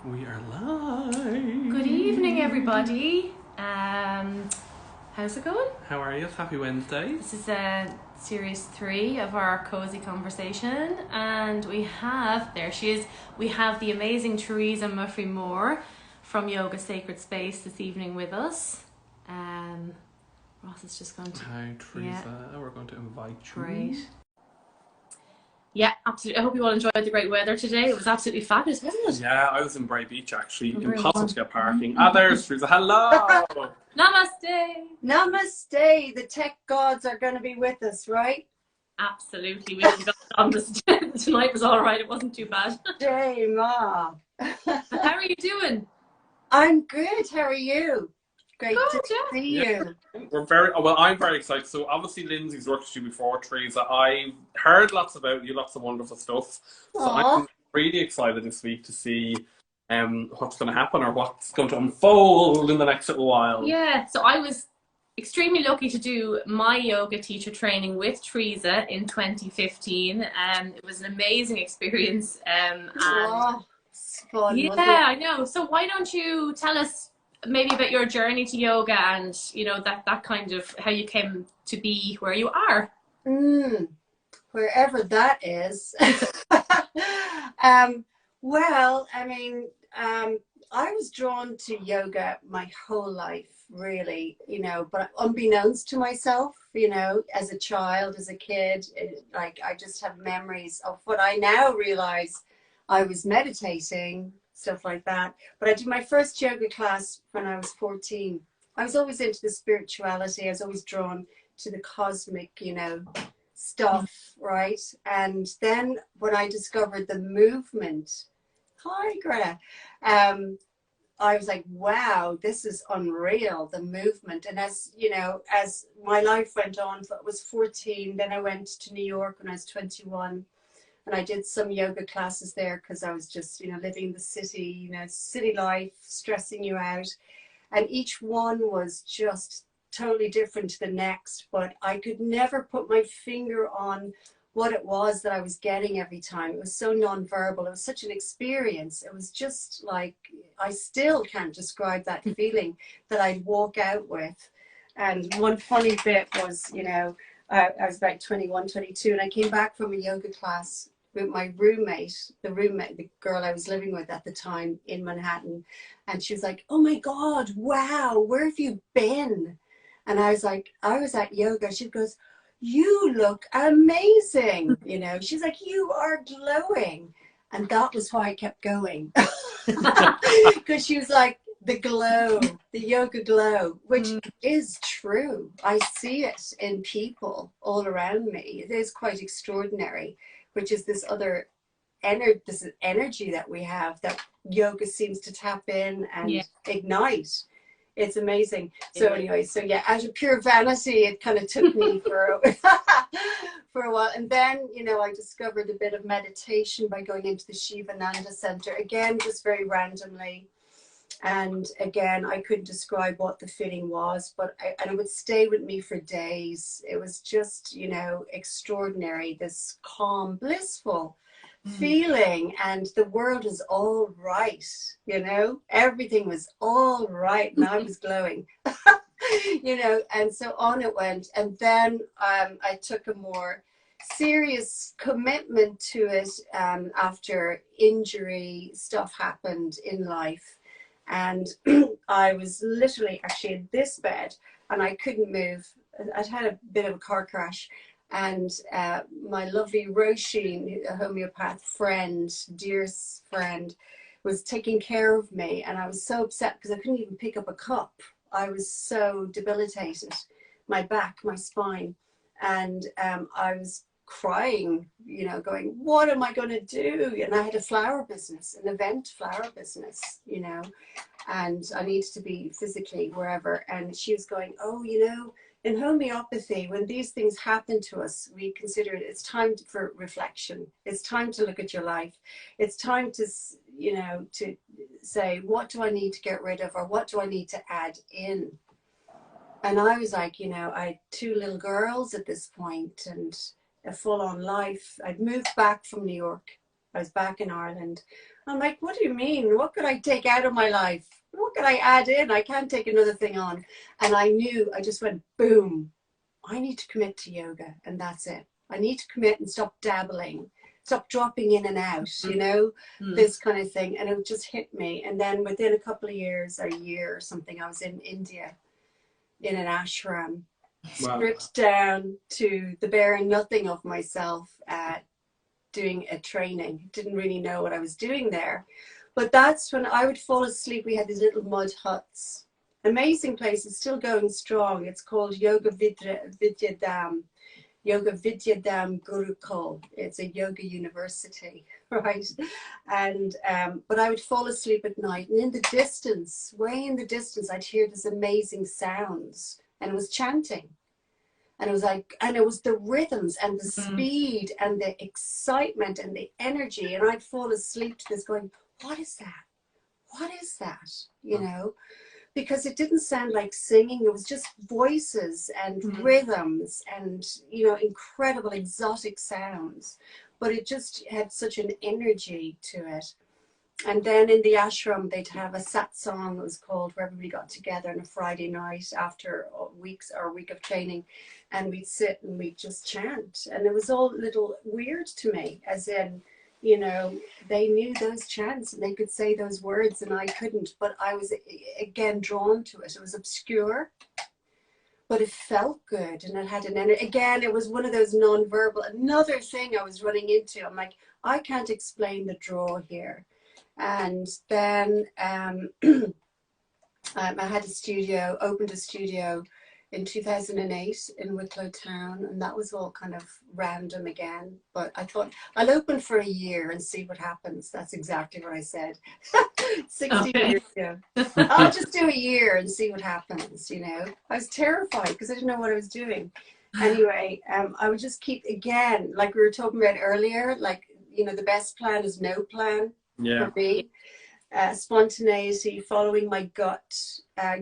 We are live. Good evening, everybody. How's it going? How are you? Happy Wednesday. This is series 3 of our cozy conversation, and we have we have the amazing Teresa Murphy Moore from Yoga Sacred Space this evening with us. Ross is just going to. Hi, Teresa. We're going to invite you. Great. Yeah, absolutely. I hope you all enjoyed the great weather today. It was absolutely fabulous, wasn't it? Yeah, I was in Bray Beach actually. Very Impossible warm. to get parking. There's Teresa. Hello. Namaste. Namaste. The tech gods are going to be with us, right? Absolutely. We got on this tonight was all right. It wasn't too bad. Day ma. How are you doing? I'm good. How are you? Great Good, to see you. I'm very excited. So obviously Linzi's worked with you before, Teresa. I've heard lots about you, lots of wonderful stuff. So Aw. I'm really excited this week to see what's going to happen or what's going to unfold in the next little while. Yeah, so I was extremely lucky to do my yoga teacher training with Teresa in 2015. It was an amazing experience. It's fun, Yeah, wasn't it? I know. So why don't you tell us maybe about your journey to yoga and, that kind of how you came to be where you are. Wherever that is. Well, I mean, I was drawn to yoga my whole life, really, but unbeknownst to myself, as a child, as a kid, I just have memories of what I now realize I was meditating, stuff like that. But I did my first yoga class when I was 14. I was always into the spirituality. I was always drawn to the cosmic, stuff, right? And then when I discovered the movement, hi Greta, I was like, wow, this is unreal, the movement. And as my life went on, I was 14, then I went to New York when I was 21, and I did some yoga classes there because I was just, living in the city, city life, stressing you out. And each one was just totally different to the next, but I could never put my finger on what it was that I was getting every time. It was so nonverbal. It was such an experience. It was just like, I still can't describe that feeling that I'd walk out with. And one funny bit was, I was about 21, 22, and I came back from a yoga class with my roommate, the girl I was living with at the time in Manhattan. And she was like, oh my God, wow, where have you been? And I was like, I was at yoga. She goes, you look amazing. She's like, you are glowing. And that was why I kept going. Because she was like, the glow, the yoga glow, which is true. I see it in people all around me. It is quite extraordinary, which is this energy that we have that yoga seems to tap in and ignite. It's amazing. So anyway, out of pure vanity, it kind of took me for for a while. And then, I discovered a bit of meditation by going into the Shivananda Center, again, just very randomly. And again, I couldn't describe what the feeling was, but it would stay with me for days. It was just, extraordinary, this calm, blissful feeling, and the world is all right, everything was all right, and I was glowing. And so on it went. And then I took a more serious commitment to it after injury stuff happened in life, and I was literally actually in this bed and I couldn't move. I'd had a bit of a car crash, and my lovely Roisin, a homeopath friend, dear friend, was taking care of me. And I was so upset because I couldn't even pick up a cup. I was so debilitated, my back, my spine. And I was crying, going, what am I going to do? And I had a flower business, an event flower business, and I needed to be physically wherever. And she was going, oh, in homeopathy, when these things happen to us, we consider it's time for reflection. It's time to look at your life. It's time to, to say, what do I need to get rid of, or what do I need to add in? And I was like, I had 2 little girls at this point and a full-on life. I'd moved back from New York. I was back in Ireland. I'm like, what do you mean? What could I take out of my life? What could I add in? I can't take another thing on. And I knew, I just went, boom, I need to commit to yoga, and that's it. I need to commit and stop dabbling, stop dropping in and out, you know, this kind of thing. And it just hit me. And then within a couple of years, or a year or something, I was in India in an ashram, stripped down to the bare and nothing of myself, doing a training. Didn't really know what I was doing there. But that's when I would fall asleep. We had these little mud huts. Amazing place. It's still going strong. It's called Yoga Vidyadham. Yoga Vidyadham Gurukul. It's a yoga university, right? And but I would fall asleep at night, and in the distance, way in the distance, I'd hear this amazing sounds, and it was chanting. And it was like, and it was the rhythms and the speed and the excitement and the energy. And I'd fall asleep to this going, what is that? What is that? You know, because it didn't sound like singing. It was just voices and rhythms and, you know, incredible exotic sounds. But it just had such an energy to it. And then in the ashram, they'd have a satsang, it was called, where everybody got together on a Friday night after a week of training, and we'd sit and we'd just chant. And it was all a little weird to me, as in, you know, they knew those chants and they could say those words and I couldn't, but I was again drawn to it. It was obscure, but it felt good, and it had an energy. Again, it was one of those non-verbal. Another thing I was running into, I'm like, I can't explain the draw here. And then I had a studio, opened a studio in 2008 in Wicklow Town, and that was all kind of random again. But I thought I'll open for a year and see what happens. That's exactly what I said 60 years ago. I'll just do a year and see what happens, you know. I was terrified because I didn't know what I was doing. Anyway, I would just keep, again, like we were talking about earlier, like, you know, the best plan is no plan. For me, spontaneity, following my gut,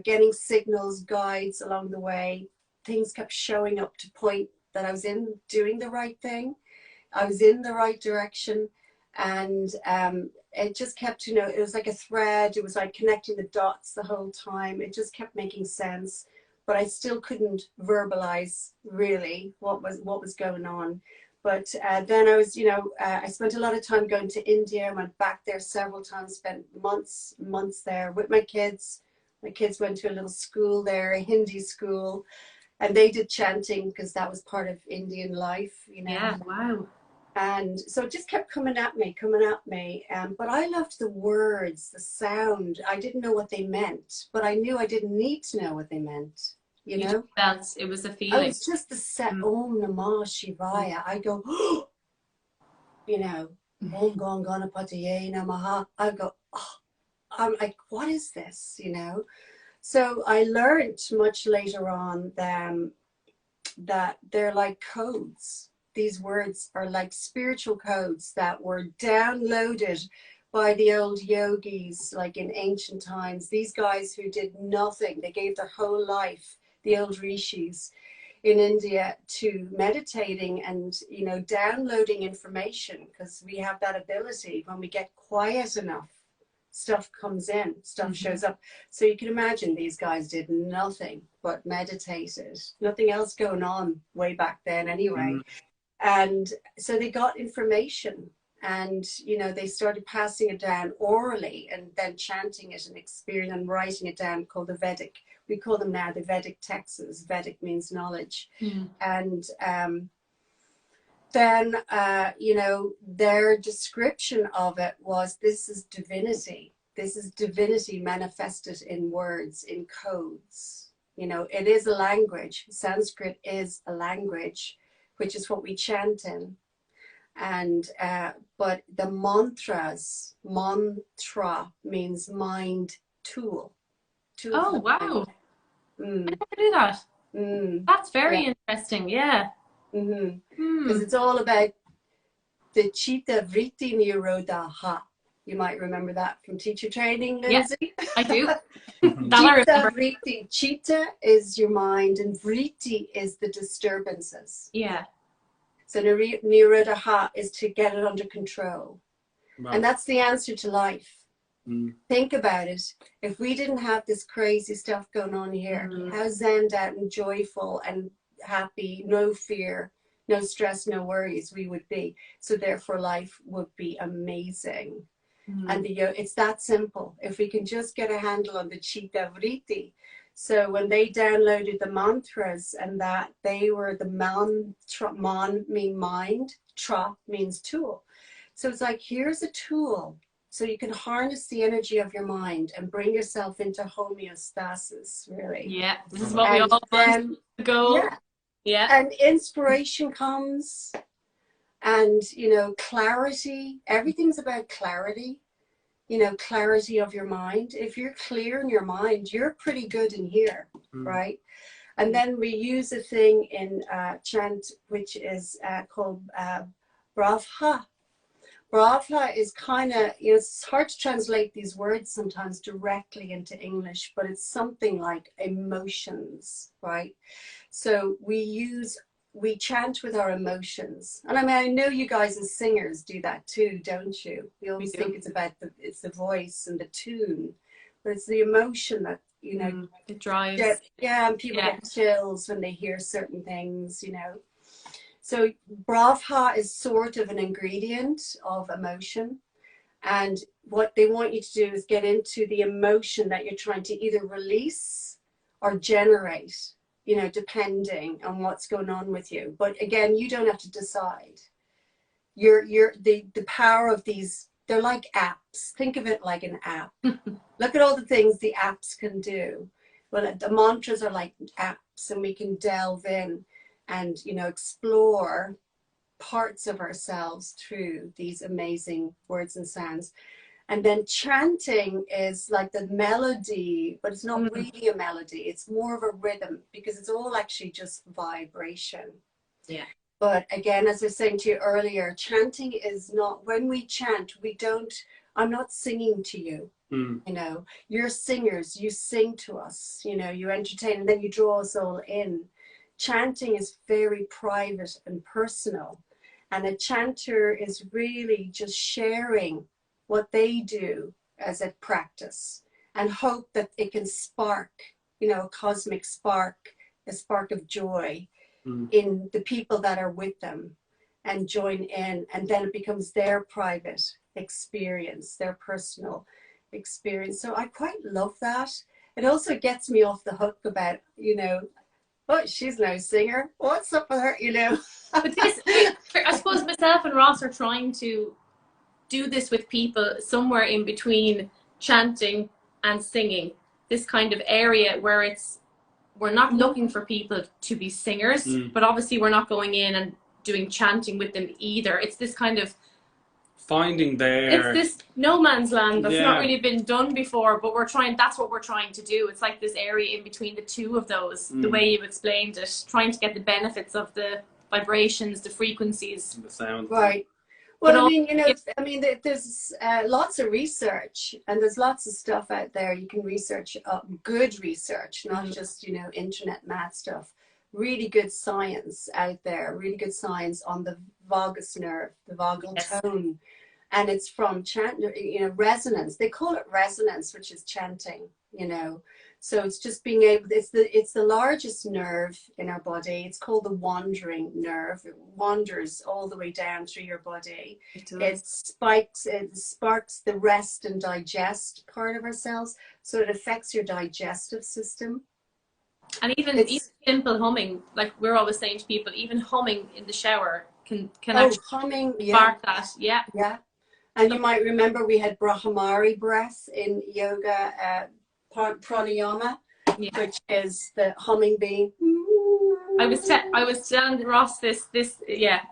getting signals, guides along the way. Things kept showing up to point that I was doing the right thing. I was in the right direction, and it just kept, you know, it was like a thread. It was like connecting the dots the whole time. It just kept making sense, but I still couldn't verbalize really what was going on. But then I was, you know, I spent a lot of time going to India. I went back there several times, spent months there with my kids. My kids went to a little school there, a Hindi school, and they did chanting because that was part of Indian life, you know. Yeah, wow. And so it just kept coming at me. But I loved the words, the sound. I didn't know what they meant, but I knew I didn't need to know what they meant. You know, felt it was a feeling. Oh, it's just the set Om Namah Shivaya. I go, oh, you know, Om Ganganapataye Namaha. I go, oh. I'm like, what is this? You know, so I learned much later on that they're like codes. These words are like spiritual codes that were downloaded by the old yogis, like in ancient times. These guys who did nothing, they gave their whole life, the old rishis in India, to meditating and, you know, downloading information, because we have that ability. When we get quiet enough, stuff comes in, stuff shows up. So you can imagine these guys did nothing but meditated, nothing else going on way back then anyway. And so they got information, and, you know, they started passing it down orally and then chanting it and experiencing and writing it down, called the Vedic. We call them now the Vedic texts. Vedic means knowledge. And then, you know, their description of it was, this is divinity. This is divinity manifested in words, in codes. You know, it is a language. Sanskrit is a language, which is what we chant in. And but the mantras, mantra means mind tool. Oh, wow. I never knew that. That's very interesting. Yeah. Because it's all about the chitta vritti nirodha. You might remember that from teacher training, Linzi. Yeah, I do. Chitta vritti. Chitta is your mind, and vritti is the disturbances. Yeah. So nirodha is to get it under control. Wow. And that's the answer to life. Mm. Think about it. If we didn't have this crazy stuff going on here, how zenned out and joyful and happy, no fear, no stress, no worries we would be. So therefore life would be amazing. And it's that simple. If we can just get a handle on the Chitta Vritti. So when they downloaded the mantras, and that they were the mantra, man mean mind, tra means tool. So it's like, here's a tool. So you can harness the energy of your mind and bring yourself into homeostasis, really. Yeah, this is what we all want to go. Yeah. Yeah. And inspiration comes, and, you know, clarity. Everything's about clarity. You know, clarity of your mind. If you're clear in your mind, you're pretty good in here, right? And then we use a thing in chant, which is called bravha. Bravha is kind of, you know, it's hard to translate these words sometimes directly into English, but it's something like emotions, right? So we chant with our emotions. And I mean, I know you guys as singers do that too, don't you? We always think it's about it's the voice and the tune, but it's the emotion that, you know, it drives. And people get chills when they hear certain things, you know. So bravha is sort of an ingredient of emotion. And what they want you to do is get into the emotion that you're trying to either release or generate, you know, depending on what's going on with you. But again, you don't have to decide. The power of these, they're like apps. Think of it like an app. Look at all the things the apps can do. Well, the mantras are like apps, and we can delve in and, you know, explore parts of ourselves through these amazing words and sounds. And then chanting is like the melody, but it's not really a melody. It's more of a rhythm, because it's all actually just vibration. Yeah. But again, as I was saying to you earlier, chanting is not, when we chant, we don't, I'm not singing to you. You know, you're singers, you sing to us, you know, you entertain, and then you draw us all in. Chanting is very private and personal. And a chanter is really just sharing what they do as a practice, and hope that it can spark, you know, a cosmic spark, a spark of joy in the people that are with them, and join in. And then it becomes their private experience, their personal experience. So I quite love that. It also gets me off the hook about, you know, oh, she's no singer. What's up with her, you know? But this, I suppose myself and Ross are trying to do this with people somewhere in between chanting and singing. This kind of area where we're not looking for people to be singers, but obviously we're not going in and doing chanting with them either. It's this kind of finding it's this no man's land that's not really been done before, but that's what we're trying to do. It's like this area in between the two of those, the way you explained it, trying to get the benefits of the vibrations, the frequencies, the sound. Right. Well, I mean, you know, there's lots of research, and there's lots of stuff out there. You can research, good research, not just, you know, internet mad stuff. Really good science out there, really good science on the vagus nerve, the vagal tone. And it's from chant, you know, resonance. They call it resonance, which is chanting, you know. So it's just being able, it's the largest nerve in our body. It's called the wandering nerve. It wanders all the way down through your body. It sparks the rest and digest part of ourselves. So it affects your digestive system. And even simple humming, like we're always saying to people, even humming in the shower can actually humming, spark that. Yeah. Yeah. And you might remember we had Brahmari breath in yoga, pranayama, which is the humming bee. I was telling Ross this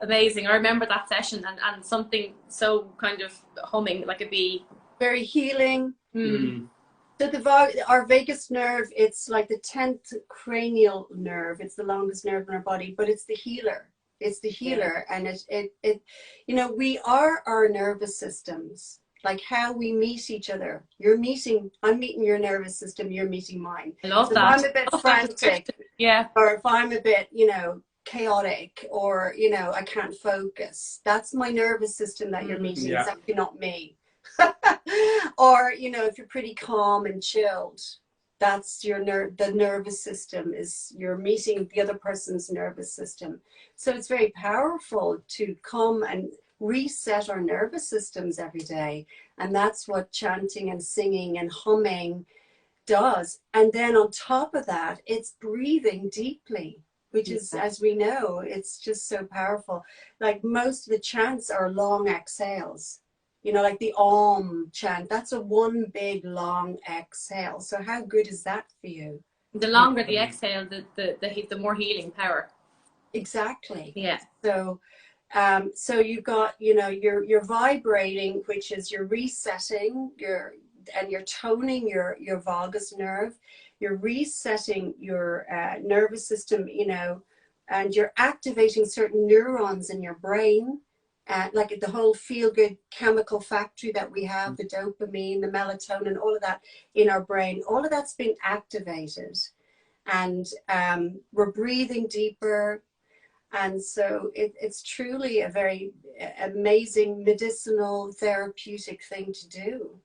amazing. I remember that session, and something so kind of humming like a bee. Very healing. So our vagus nerve, it's like the 10th cranial nerve. It's the longest nerve in our body, but it's the healer. It's the healer, and it you know, we are our nervous systems. Like how we meet each other. I'm meeting your nervous system, you're meeting mine. I love so that. If I'm a bit frantic, yeah, or if I'm a bit, you know, chaotic, or, you know, I can't focus. That's my nervous system that you're meeting. Yeah. It's actually not me. Or, you know, if you're pretty calm and chilled, that's your the nervous system is, you're meeting the other person's nervous system. So it's very powerful to come and reset our nervous systems every day. And that's what chanting and singing and humming does. And then on top of that, it's breathing deeply, which is, as we know, it's just so powerful. Like most of the chants are long exhales, you know, like the Om chant, that's a one big long exhale. So how good is that for you? The longer the exhale, the more healing power. Exactly. Yeah. So so you've got, you know, you're vibrating, which is you're resetting and you're toning your vagus nerve, you're resetting your nervous system, you know, and you're activating certain neurons in your brain, like the whole feel-good chemical factory that we have, the dopamine, the melatonin, all of that in our brain, all of that's being activated. And we're breathing deeper. And so it's truly a very amazing medicinal therapeutic thing to do.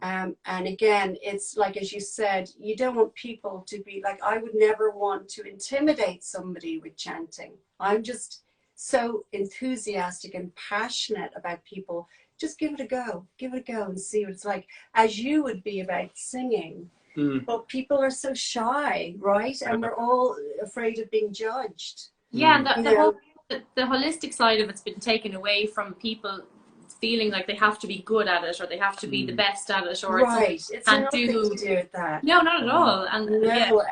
And again, it's like, as you said, you don't want people to be like, I would never want to intimidate somebody with chanting. I'm just so enthusiastic and passionate about people. Just give it a go and see what it's like, as you would be about singing. But people are so shy, right? And we're all afraid of being judged. Yeah, and the holistic side of it's been taken away from people feeling like they have to be good at it, or they have to be the best at it, or it's nothing to do with that. No, not at all. And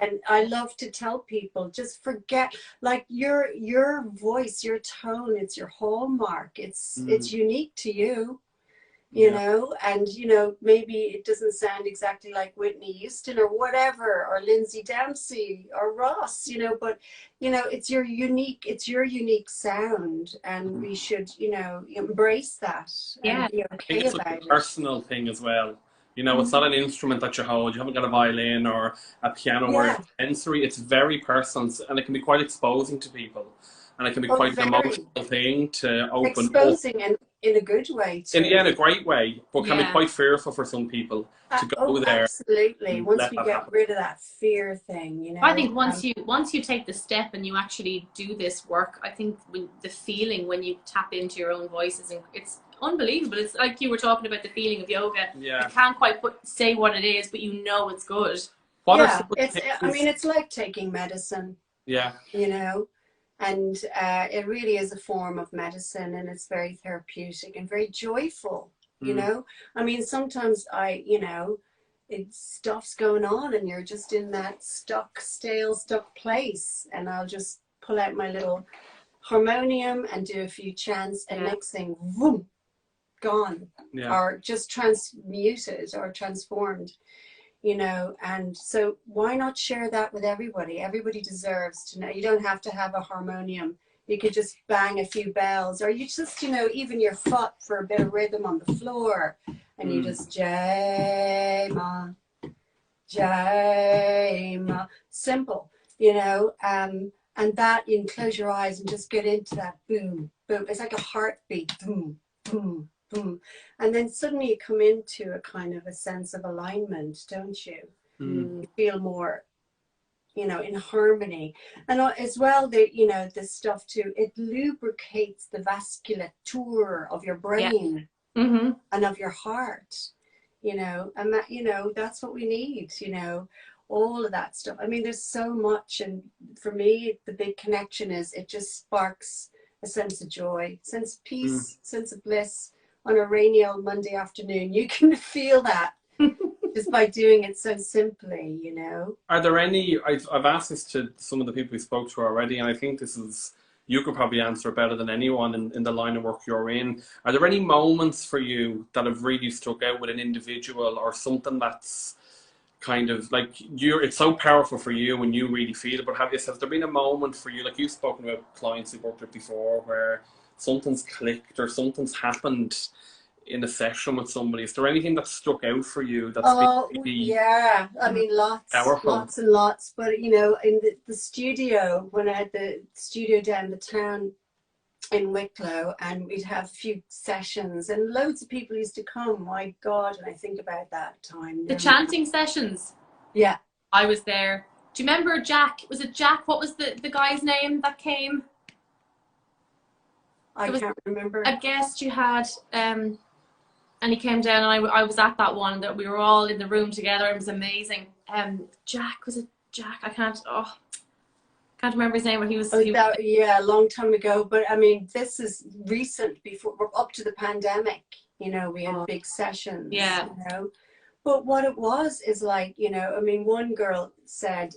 and I love to tell people, just forget, like your voice, your tone, it's your hallmark. It's unique to you. You know, and, you know, maybe it doesn't sound exactly like Whitney Houston or whatever, or Lindsay Dempsey or Ross, you know, but, you know, it's your unique sound, and we should, you know, embrace that and be okay it's about like a personal thing as well. You know, it's not an instrument that you hold. You haven't got a violin or a piano or a sensory. It's very personal, and it can be quite exposing to people. And it can be quite an emotional thing to open exposing up. And in a good way too. In a great way, but can be quite fearful for some people to go there. Absolutely. Once we get rid of that fear thing, you know. I think once you take the step and you actually do this work, I think the feeling when you tap into your own voice it's unbelievable. It's like you were talking about the feeling of yoga. Yeah. You can't quite say what it is, but you know it's good. It's like taking medicine. Yeah. You know. And it really is a form of medicine, and it's very therapeutic and very joyful, you know. I mean, sometimes stuff's going on and you're just in that stuck place, and I'll just pull out my little harmonium and do a few chants, and next thing, boom, gone, or just transmuted or transformed. You know, and so why not share that with everybody? Everybody deserves to know. You don't have to have a harmonium. You could just bang a few bells, or you just, you know, even your foot for a bit of rhythm on the floor, and you just Jai Ma, simple, you know, and that you can close your eyes and just get into that boom, boom. It's like a heartbeat, boom, boom. And then suddenly you come into a kind of a sense of alignment, don't you? You feel more, you know, in harmony. And as well, the stuff too, it lubricates the vasculature of your brain and of your heart, you know, and that, you know, that's what we need, you know, all of that stuff. I mean, there's so much, and for me, the big connection is it just sparks a sense of joy, sense of peace, sense of bliss. On a rainy old Monday afternoon, you can feel that just by doing it so simply, you know. Are there any, I've asked this to some of the people we spoke to already, and I think you could probably answer better than anyone in the line of work you're in. Are there any moments for you that have really stuck out with an individual, or something that's kind of like it's so powerful for you when you really feel it, but has there been a moment for you, like you've spoken about clients you've worked with before, where something's clicked or something's happened in a session with somebody? Is there anything that stuck out for you that's been Oh, really yeah. I mean, powerful? lots and lots. But, you know, in the studio, when I had the studio down the town in Wicklow, and we'd have a few sessions, and loads of people used to come. My God, and I think about that time. The chanting sessions. Yeah. I was there. Do you remember Jack? Was it Jack? What was the guy's name that came? I can't remember. A guest you had, and he came down, and I was at that one, that we were all in the room together. It was amazing. Jack, was it Jack? I can't remember his name, but he was. Yeah, a long time ago. But I mean, this is recent. Before we're up to the pandemic, you know, we had big sessions. Yeah. You know, but what it was is like, you know, I mean, one girl said,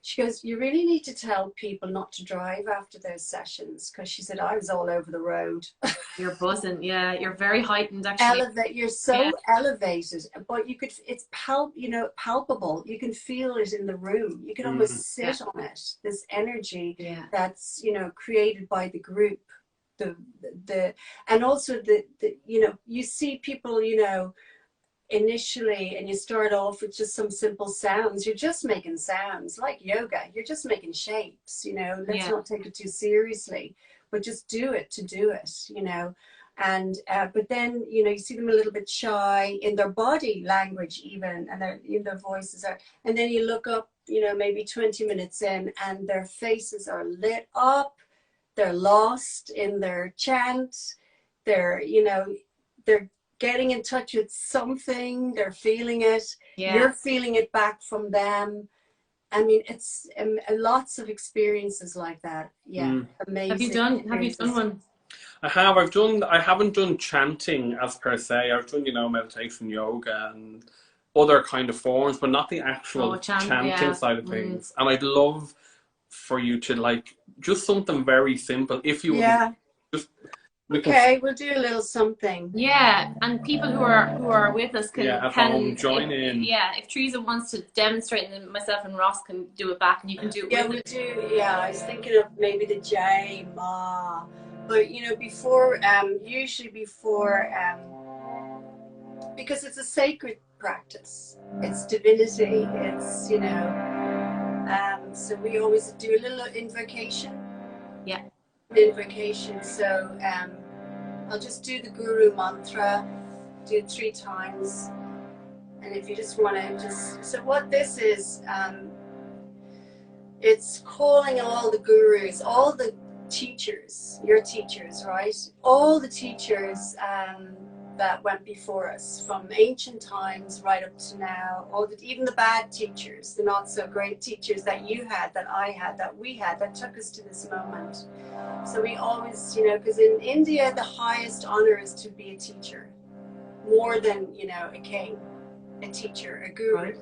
she goes, "You really need to tell people not to drive after those sessions," because she said, "I was all over the road." You're buzzing, yeah. You're very heightened, actually. You're so elevated, but you could, it's palpable. You can feel it in the room. You can almost sit on it. This energy that's, you know, created by the group, and also the you know, you see people, you know, initially, and you start off with just some simple sounds. You're just making sounds, like yoga. You're just making shapes, you know. Let's not take it too seriously, but just do it to do it, you know. And but then, you know, you see them a little bit shy in their body language even, and their voices are, and then you look up, you know, maybe 20 minutes in, and their faces are lit up. They're lost in their chant. They're, you know, they're getting in touch with something. They're feeling it. You're feeling it back from them. I mean, it's lots of experiences like that. Amazing. Have you done one? I have. I haven't done chanting as per se. I've done, you know, meditation, yoga, and other kind of forms, but not the actual chanting side of things. And I'd love for you to, like, just something very simple. If you would just. Okay, we'll do a little something. Yeah, and people who are with us can join in. Yeah, if Teresa wants to demonstrate, and then myself and Ross can do it back, and you can do it. Yeah, we'll do. Yeah, I was thinking of maybe the Jai Ma, but you know, before usually before because it's a sacred practice. It's divinity. It's, you know, so we always do a little invocation. Yeah. Invocation. So I'll just do the Guru mantra, do it 3 times, and if you just want to so what this is, it's calling all the gurus, all the teachers, your teachers, right? All the teachers that went before us, from ancient times right up to now, even the bad teachers, the not so great teachers that you had, that I had, that we had, that took us to this moment. So we always, you know, because in India, the highest honor is to be a teacher, more than, you know, a king, a teacher, a guru,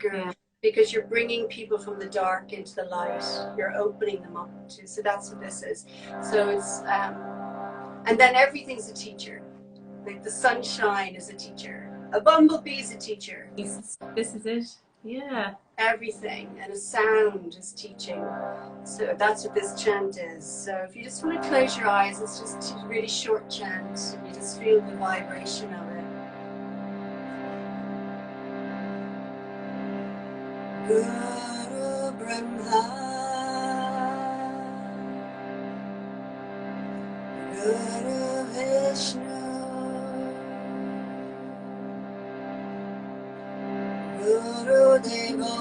right. Because you're bringing people from the dark into the light. You're opening them up to, so that's what this is. So it's, and then everything's a teacher. Like the sunshine is a teacher. A bumblebee is a teacher. This is it. Yeah. Everything, and a sound is teaching. So that's what this chant is. So if you just want to close your eyes, it's just a really short chant. You just feel the vibration of it. Guru Brahma, Guru Vishnu, Guru Deva,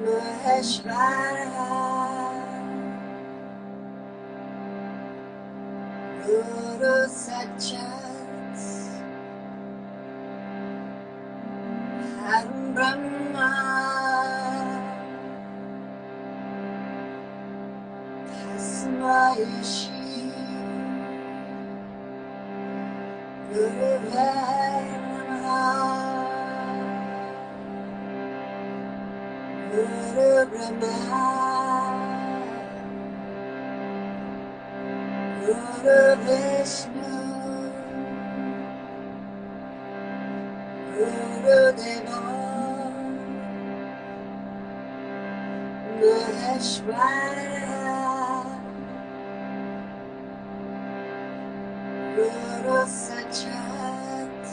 Maheshwara, Guru Sakshat, Param Brahma, Tasmai Shri Guruvaya Namaha, Guru Brahma, Guru Vishnu, Guru Deva, Maheshwara, Chant.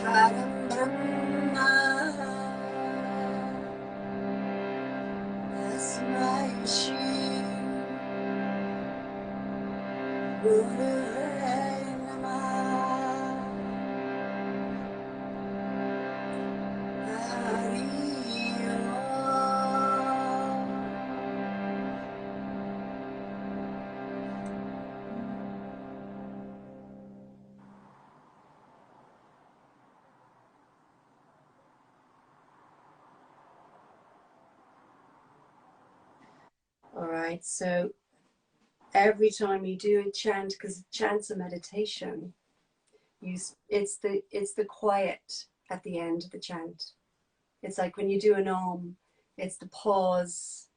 Param Brahma. Tasmai Shri Gurave Namah. Hari Om. All right, so every time you do a chant, because chant's a meditation, it's the quiet at the end of the chant. It's like when you do an om, it's the pause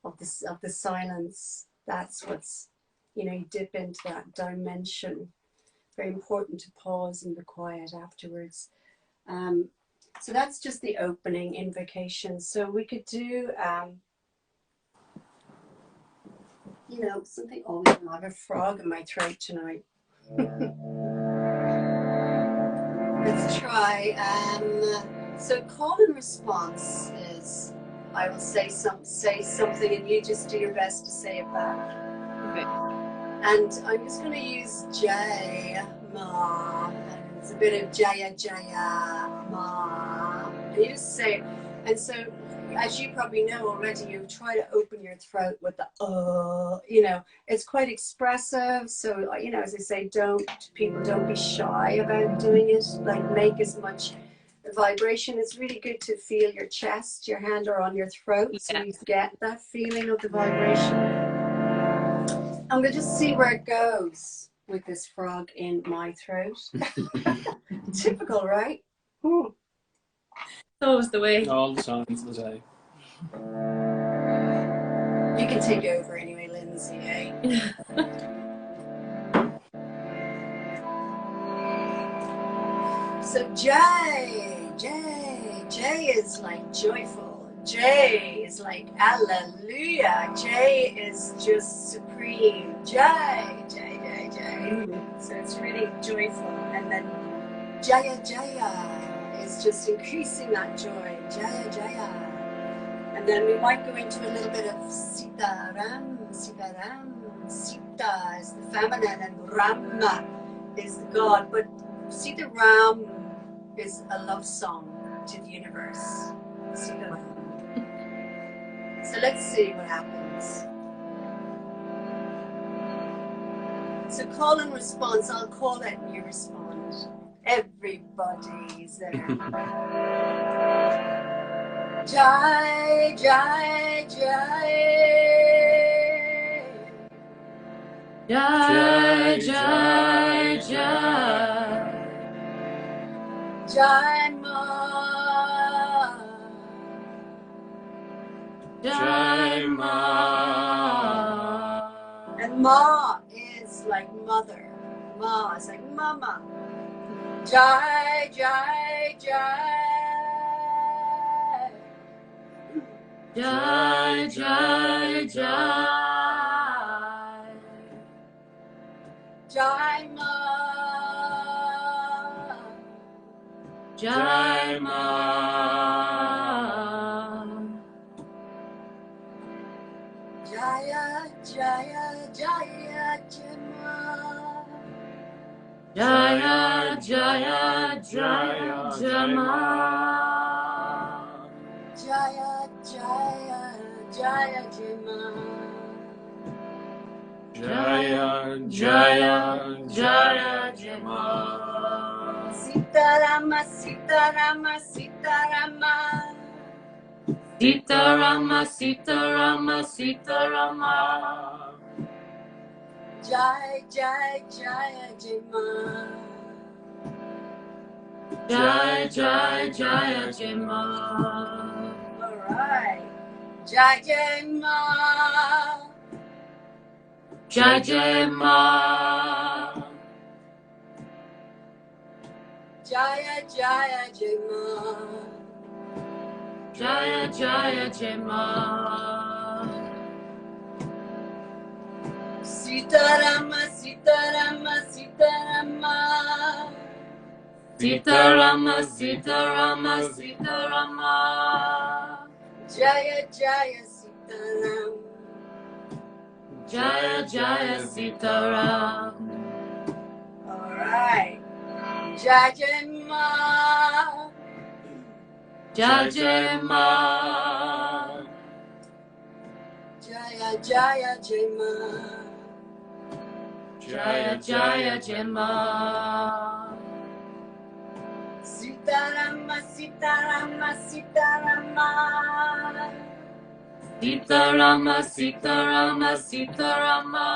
of the silence. That's what's, you dip into that dimension. Very important to pause in the quiet afterwards. So that's just the opening invocation. So we could do something. Oh, I have a frog in my throat tonight. Let's try. So call and response is, I will say something, and you just do your best to say it back. Okay. And I'm just going to use Jai Ma. And it's a bit of Jaya Jaya Ma. And you just say it. And so, as you probably know already, you try to open your throat with the it's quite expressive. So, as I say, don't be shy about doing it. Like, make as much vibration. It's really good to feel your chest, your hand are on your throat, so you get that feeling of the vibration. I'm going to just see where it goes with this frog in my throat. Typical, right? Ooh. Always the way. All the times of the day. You can take over anyway, Linzi, eh? So J is like joyful. J is like hallelujah. J is just supreme. J. So it's really joyful. And then Jaya Jaya is just increasing that joy. Jaya Jaya. And then we might go into a little bit of Sitaram. Sita is the feminine and Rama is the God. But Sitaram is a love song to the universe. Sitaram. So let's see what happens. So call and response. I'll call it and you respond. Everybody's there. Jai, Jai, Jai. Jai, Jai, Jai. Jai Ma. Jai Ma. And Ma is like mother. Ma is like mama. Jai, Jai, Jai. Jai, Jai, Jai. Jai Ma. Jai Ma. Jaya, Jaya, Jaya, Jama. Jaya, Jaya, Jaya, Jama. Jaya, Jaya, Jaya, Jama. Jaya, Jaya, Jaya, Jama. Sitarama, Sitarama, Sitarama. Sitarama, Sitarama, Sitarama. Jai, Jai, Jaya, Jama. Jai, Jai, Jaya, Jama. All right. Jai, Jai Ma. Jai, Jai Ma. Jaya, Jaya, Jama. Jaya, Jaya, Jama. Sitarama, Sitarama, Sitarama. Sitarama, Sitarama, Sitarama. Jaya, Jaya, Sitaram. Jaya, Jaya, Sitaram. All right. Jajama. Jajema. Jaya, Jaya, Jema. Jaya, Jaya, Jema. Sitarama, Sitarama, Sitarama. Sitarama, Sitarama, Sitarama.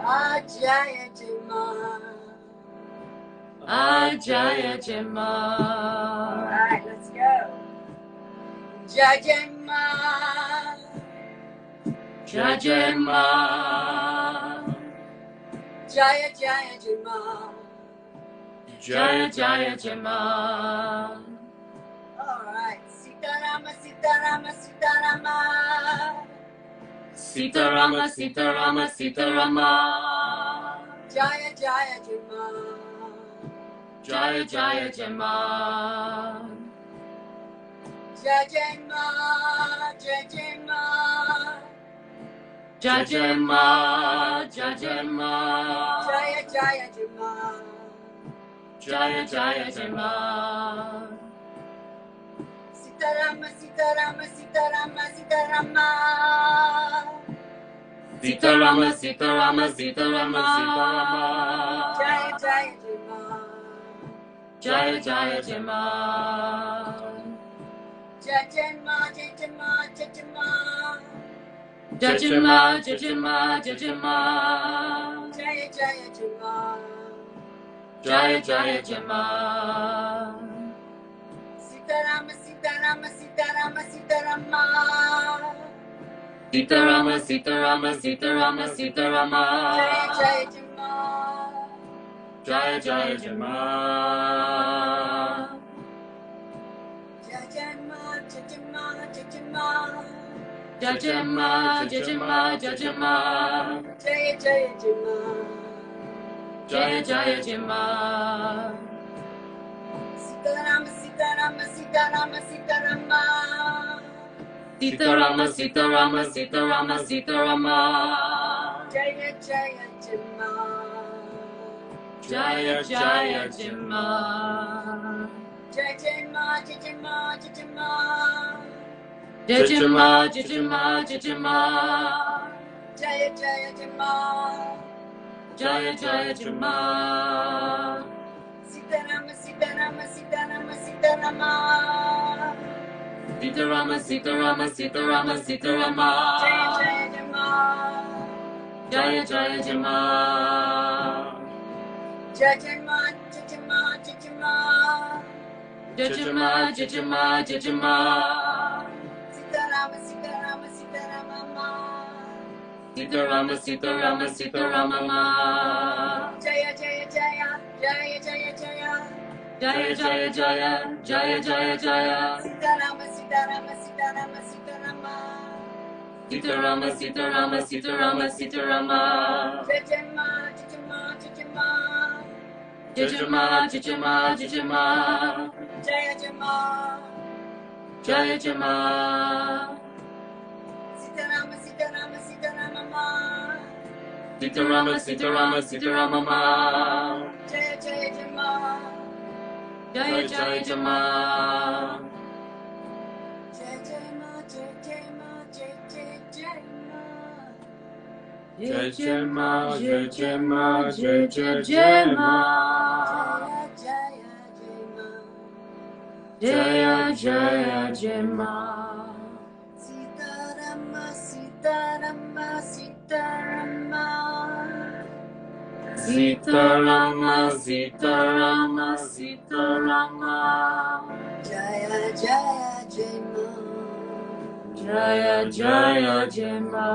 Ajaya Jema. Ajaya Jema. All right, let's go. Jajema. Jajema. Jaya Jaya Jema. Jaya, Jaya Jema. All right. Sitarama, Sitarama, Sitarama. Sitarama, Sitarama, Sitarama. Jaya Jaya Jema. Jaya, Jaya Jema. Jajema, Jajema. Jajema, Jajema. Jaya Jaya Jema. Jaya, Jaya Jema. Sitarama, Sitarama, Sitarama, Sitarama. Sitarama, Sitarama, Sitarama, Sitarama. Jaya Jaya Jema. Jaya, Jaya Jema. Jajema, Jajema, Jajema. Jajema, Jajema, Jajema. Jaya Jaya Jema. Jaya, Jaya Jema. Sitarama, Sitarama, Sitarama, Sitarama. Sitarama, Sitarama, Sitarama, Sitarama. Jaya Jaya Jema. Jaya, Jaya Jema. Jajema, Jajema, Jajema. Jajema, Jajema, Jajema. Jaya Jaya Jema. Jaya, Jaya Jema. Sitarama, Sitarama, Sitarama, Sitarama. Sitarama, Sitarama, Sitarama, Sitarama. Jaya Jaya Jema. Jaya, Jaya Jema. Jajema, Jajema, Jajema. Jajema, Jajema, Jajema. Jaya Jaya Jema. Jaya, Jaya Jema. Sitarama, Sitarama, Sitarama, Sitarama. Sitarama, Sitarama, Sitarama, Sitarama. Jaya Jaya Jema. Jaya, Jaya Jema. Jajema, Jajema, Jajema. Jajema, Jajema, Jajema. Sitarama, Sitarama, Sitarama. Sitarama, Sitarama, Sitarama. Jaya Jaya Jaya. Jaya Jaya Jaya. Jaya, Jaya Jaya. Jaya, Jaya Jaya. Sitarama, Sitarama, Sitarama, Sitarama. Sitarama, Sitarama, Sitarama, Sitarama. Jajema, Jajema, Jajema. Jajema, Jajema, Jajema. Jaya Jema. Jaya Jema. Sitarama, Sitarama, Sitarama. Sitarama, Sitarama, Sitarama. Jaya Jaya Jema. Jaya, Jaya Jema. Jajema, Jajema, Jajema. Jajema, Jajema, Jajema. Jaya Jaya Jema. Jaya, Jaya Jema. Sitarama, Sitarama, Sitarama. Sitarama, Sitarama, Sitarama. Jaya Jaya Jema. Jaya, Jaya Jema.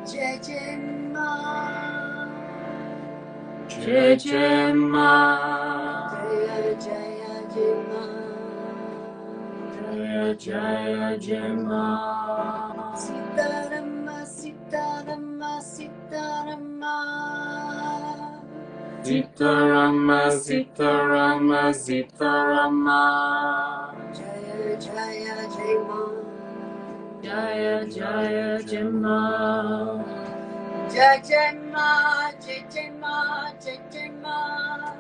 Jajema. Jajema. Jaya Jaya Jema. Jaya, Jaya Jema. Sitarama, Sitarama. Sitarama, Sitarama, Sitarama. Jaya Jaya Jai Ma. Jaya Jaya Jai Ma. Jai Jai Ma, Jai Jai Ma, Jai Jai Ma.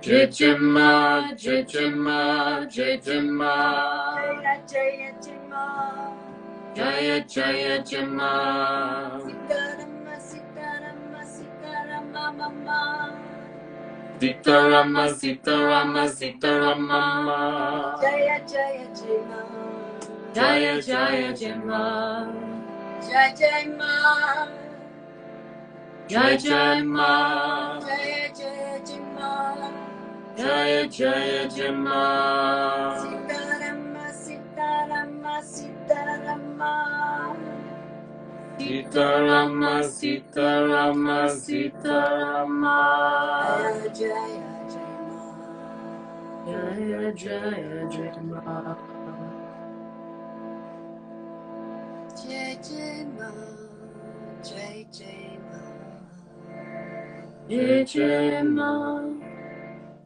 Jai Jai Ma, Jai Jai Ma, Jai Jai Ma. Jaya Jaya Jai Ma. Jaya Jaya Jai Ma. Sitarama, Sitarama, Sitarama Mama. Sitarama, Sitarama, Sitarama. Jaya Jaya Jai Ma. Jaya Jaya Jai Ma. Jai Jai Ma. Jai Jai Ma. Jaya Jaya Jai Ma. Jaya Jaya Jai Ma. Sitarama, Sitarama, Sitarama. Sitarama, Sitarama, Sitarama. Jaya Jaya Jai Ma. Jaya Jaya Jai Ma. Jai Jai Ma. Jai Jai Ma. Jai Jai Ma.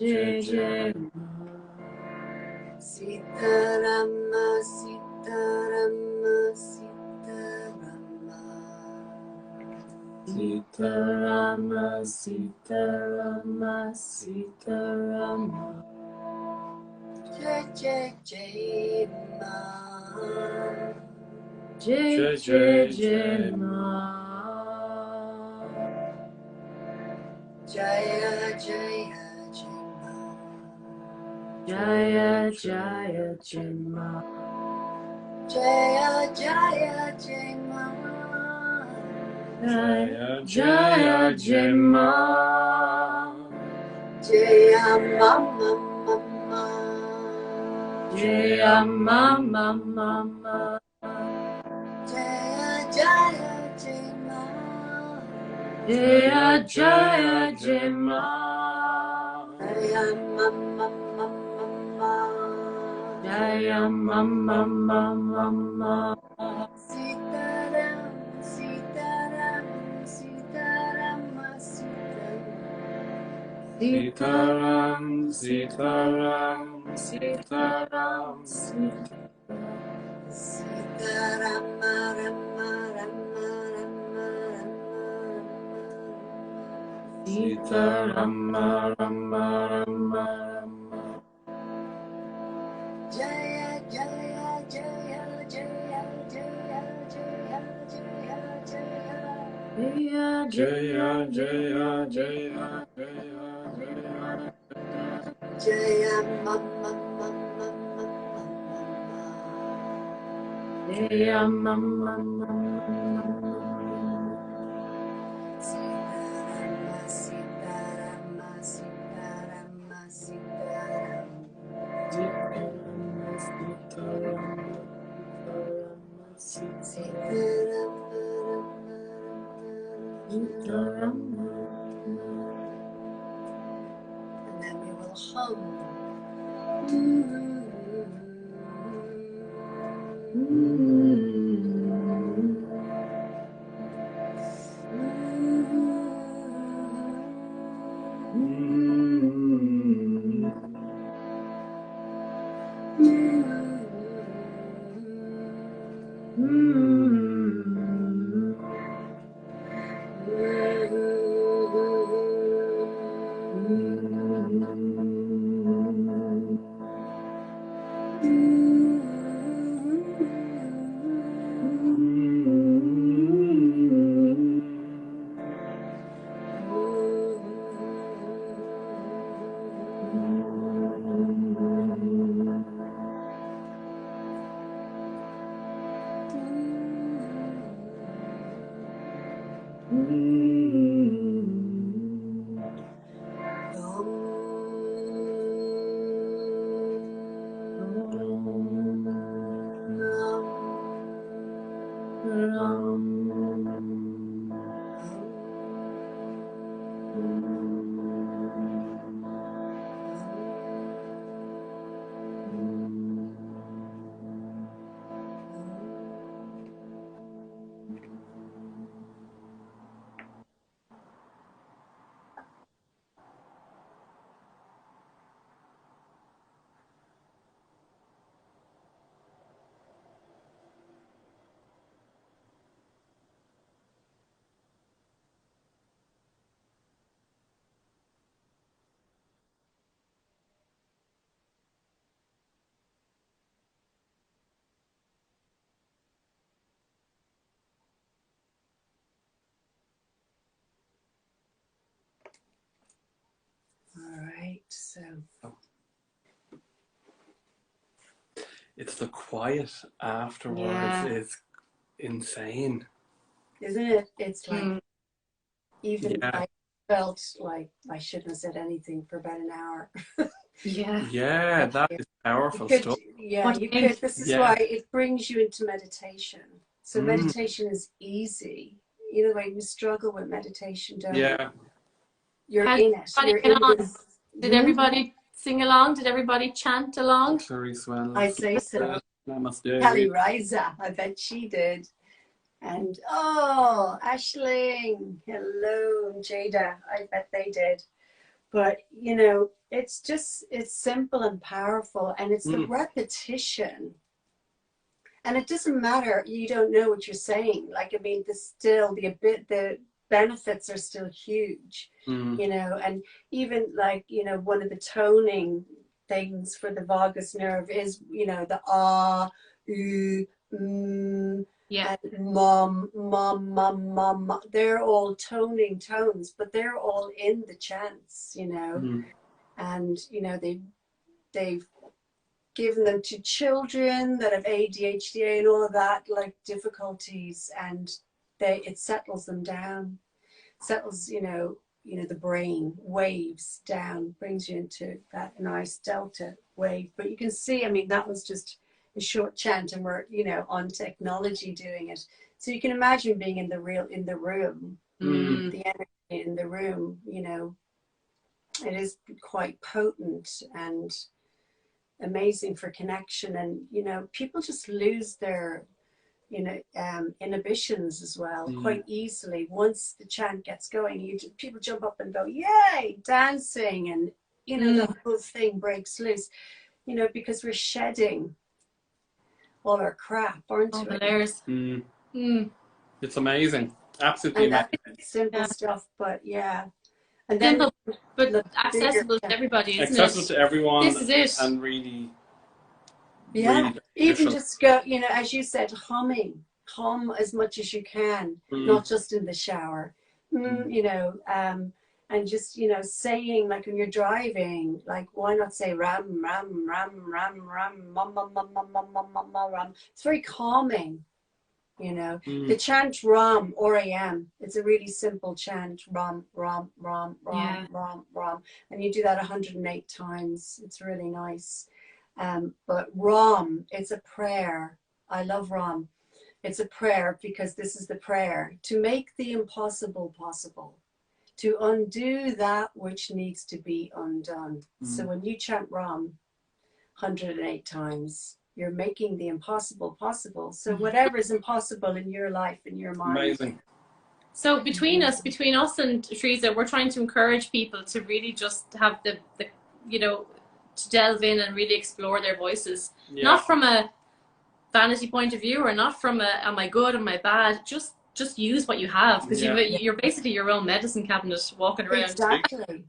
Jai Jai Ma. Sitarama, Sitarama, Sitarama. Sitarama, Sitarama, Sitarama. Jai Jai Jai Ma. Jai Jai Jai Ma. Jaya Jaya Jai Ma. Jaya Jaya Jai Ma. Jaya Jaya Jai Ma. Jaya Jaya Jai Ma. Jaya Mama Mama. Jaya Mama Mama. Jaya Jaya Jai Ma. Jaya Jaya Jai Ma. Jaya Mama Mama. Jaya Mama Mama. Sitaram, Sitaram, Sitaram, Sitaram. Sitaram, Sitaram, Sitaram. Sitaram, Rama, Rama, Rama, Sitarama, Rama, Rama, Rama. Jaya, Jaya, Jaya, Jaya, Jaya, Jaya, Jaya, Jaya. Jaya Jaya, Jaya, Jaya, Jaya, Jaya. Jaya Mama Mama Mama. Jaya Mama Mama. Sitarama, Sitarama, Sitarama, Sitaram. And then we will hum. So It's the quiet afterwards Yeah. is insane. isn't it? It's like even Yeah. I felt like I shouldn't have said anything for about an hour. Yeah. Yeah, that is powerful You could, stuff. yeah, What do you you think? could. This is Yeah. why it brings you into meditation. So meditation is easy. You know, the way we struggle with meditation, don't we? Yeah. You're How did in it. everybody You're get in on? this. Did everybody sing along? Did everybody chant along? Teresa I'd say so. Kelly Riza, I bet she did. And oh, Aisling, hello, and Jada, I bet they did. But you know, it's simple and powerful, and it's the repetition. And it doesn't matter, you don't know what you're saying. Like, I mean, the benefits are still huge, you know, and even like, you know, one of the toning things for the vagus nerve is, you know, the ah, Yeah. and mom. They're all toning tones, but they're all in the chants, you know. And, you know, they've given them to children that have ADHD and all of that, like difficulties, and it settles them down, settles, you know, the brain waves down, brings you into that nice delta wave. But you can see, I mean, that was just a short chant, and we're, you know, on technology doing it. So you can imagine being in the room, the energy in the room, you know, it is quite potent and amazing for connection. And you know, people just lose their, you know, inhibitions as well quite easily once the chant gets going. People jump up and go yay, dancing, and you know, the whole thing breaks loose, you know, because we're shedding all our crap, aren't All we? the layers. It's amazing, absolutely And amazing. that's simple stuff, but yeah. And then Simple, but the accessible to everybody, isn't Accessible it? to everyone. This is it. And really, yeah, really even beneficial. just go, you know, as you said, hum as much as you can, not just in the shower, you know, and just, you know, saying, like when you're driving, like why not say ram ram ram ram ram mum mum mum mum mum mum mum mum ram. It's very calming, you know. The chant ram, RAM, it's a really simple chant, ram ram ram ram ram ram, and you do that 108 times. It's really nice. But Ram, it's a prayer. I love Ram. It's a prayer because this is the prayer: to make the impossible possible, to undo that which needs to be undone. So when you chant Ram 108 times, you're making the impossible possible. So whatever is impossible in your life, in your mind. Amazing. So between us and Teresa, we're trying to encourage people to really just have the you know, to delve in and really explore their voices, not from a vanity point of view, or not from a am I good, am I bad, just use what you have, because you're basically your own medicine cabinet walking around. Exactly.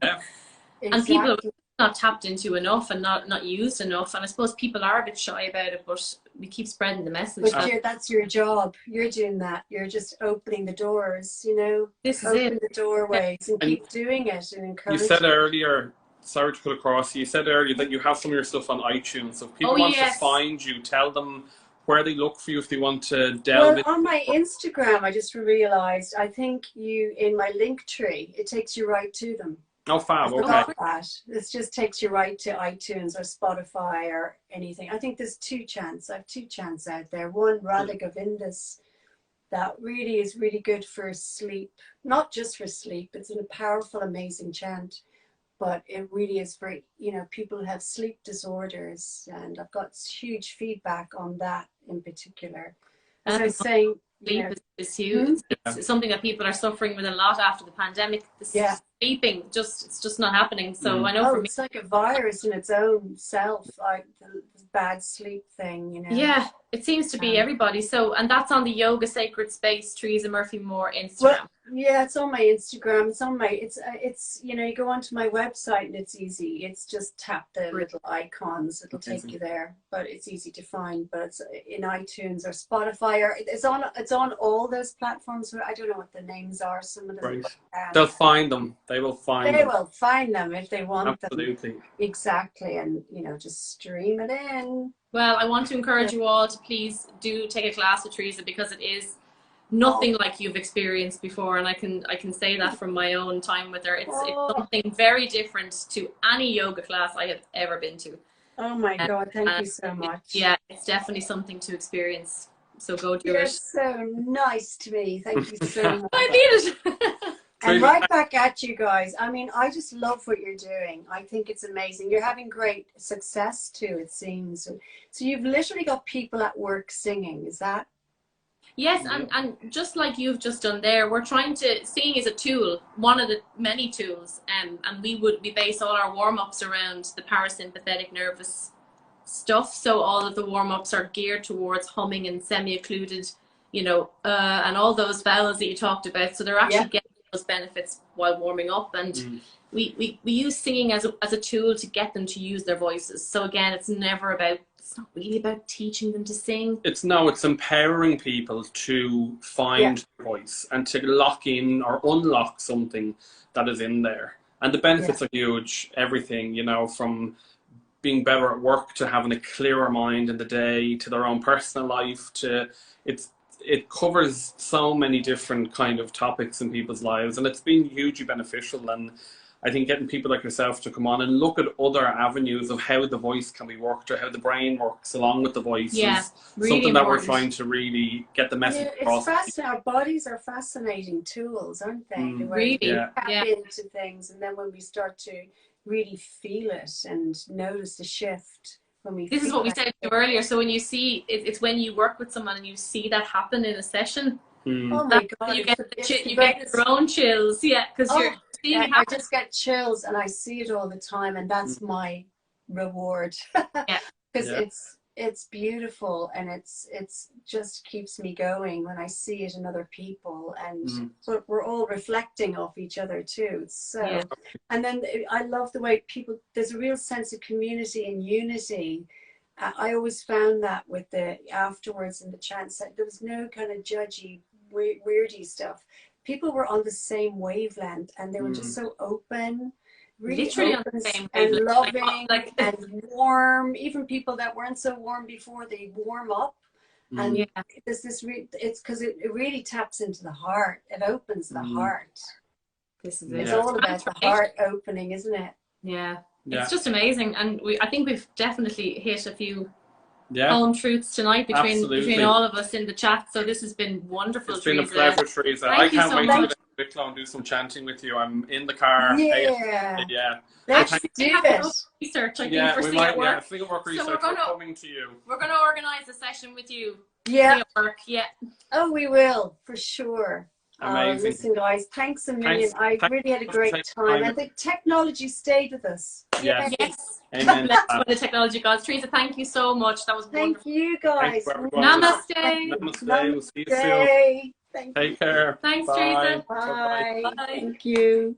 And people are not tapped into enough and not used enough, and I suppose people are a bit shy about it, but we keep spreading the message. But that's your job. You're doing that. You're just opening the doors, you know. This is open the doorways and keep doing it and encourage. You said earlier, sorry to put across, you said earlier that you have some of your stuff on iTunes. So if people want to find you, tell them where they look for you if they want to delve in. On my Instagram, I just realized, I think in my link tree, it takes you right to them. Oh, fab, okay. That. It just takes you right to iTunes or Spotify or anything. I think there's two chants. I have two chants out there. One, Radha Govindus, that really is really good for sleep. Not just for sleep. It's a powerful, amazing chant. But it really is for, you know, people who have sleep disorders. And I've got huge feedback on that in particular. As I was saying, sleep is huge. It's something that people are suffering with a lot after the pandemic. Sleeping, it's just not happening. So I know for me, it's like a virus in its own self, like the bad sleep thing, you know. Yeah, it seems to be everybody. So, and that's on the Yoga Sacred Space, Teresa Murphy Moore Instagram. Yeah, it's on my Instagram. It's on my, it's, you know, you go onto my website and it's easy. It's just tap the little icons. It'll take you there, but it's easy to find. But it's in iTunes or Spotify, or it's on all those platforms. I don't know what the names are. Some of them. Right. They'll find them. They will find They them. will find them if they want them. Absolutely. Exactly. And, you know, just stream it in. Well, I want to encourage you all to please do take a class with Teresa, because it is nothing like you've experienced before, and I can say that from my own time with her. It's something very different to any yoga class I have ever been to. Oh my God, thank you so much. Yeah, it's definitely something to experience. So go do You're it. so nice to me. Thank you so much. I need it. And right back at you guys. I mean, I just love what you're doing. I think it's amazing. You're having great success too, it seems. So you've literally got people at work singing, is that? Yes, and just like you've just done there, we're trying to, singing is a tool, one of the many tools, and we base all our warm-ups around the parasympathetic nervous stuff. So all of the warm-ups are geared towards humming and semi-occluded, you know, and all those vowels that you talked about. So they're actually getting those benefits while warming up, and we use singing as a tool to get them to use their voices. So again, it's not really about teaching them to sing. It's empowering people to find their voice and to lock in or unlock something that is in there. And the benefits are huge. Everything, you know, from being better at work to having a clearer mind in the day, to their own personal life, to it covers so many different kind of topics in people's lives, and it's been hugely beneficial. And I think getting people like yourself to come on and look at other avenues of how the voice can be worked, or how the brain works along with the voice, is really something important. that we're trying to really get the message across. It's fascinating. Our bodies are fascinating tools, aren't they? Really, tap into things, and then when we start to really feel it and notice the shift. This is what we said earlier. So when you see, it's when you work with someone and you see that happen in a session. Oh my God! You get your own chills, because you're seeing it happen. I just get chills, and I see it all the time, and that's my reward. Because it's beautiful, and it's just keeps me going when I see it in other people, and so we're all reflecting off each other too. So, and then I love the way there's a real sense of community and unity. I always found that with the afterwards in the chants, there was no kind of judgy, weirdy stuff. People were on the same wavelength, and they were just so open. Really literally open on the same and wavelength. loving and warm. Even people that weren't so warm before, they warm up. And there's this. It's because it really taps into the heart. It opens the heart. This is it's all about the heart opening, isn't it? Yeah. It's just amazing, and I think we've definitely hit a few home truths tonight between all of us in the chat. So this has been wonderful. It's been a pleasure, Teresa. I can't wait to get and do some chanting with you. I'm in the car. Let's do this. Research, I think, for Singatwork. Singatwork research. We're coming to you. We're going to organise a session with you. Singatwork. Yeah. Oh, we will for sure. Amazing. Listen, guys, thanks a million. I really had a great time, and the technology stayed with us. Yes. Amen. That's what the technology gods. Teresa, thank you so much. That was wonderful. Thank you, guys. Namaste. Namaste. We'll see you soon. Thank Take care. Thanks, Bye. Teresa. Bye. Thank you.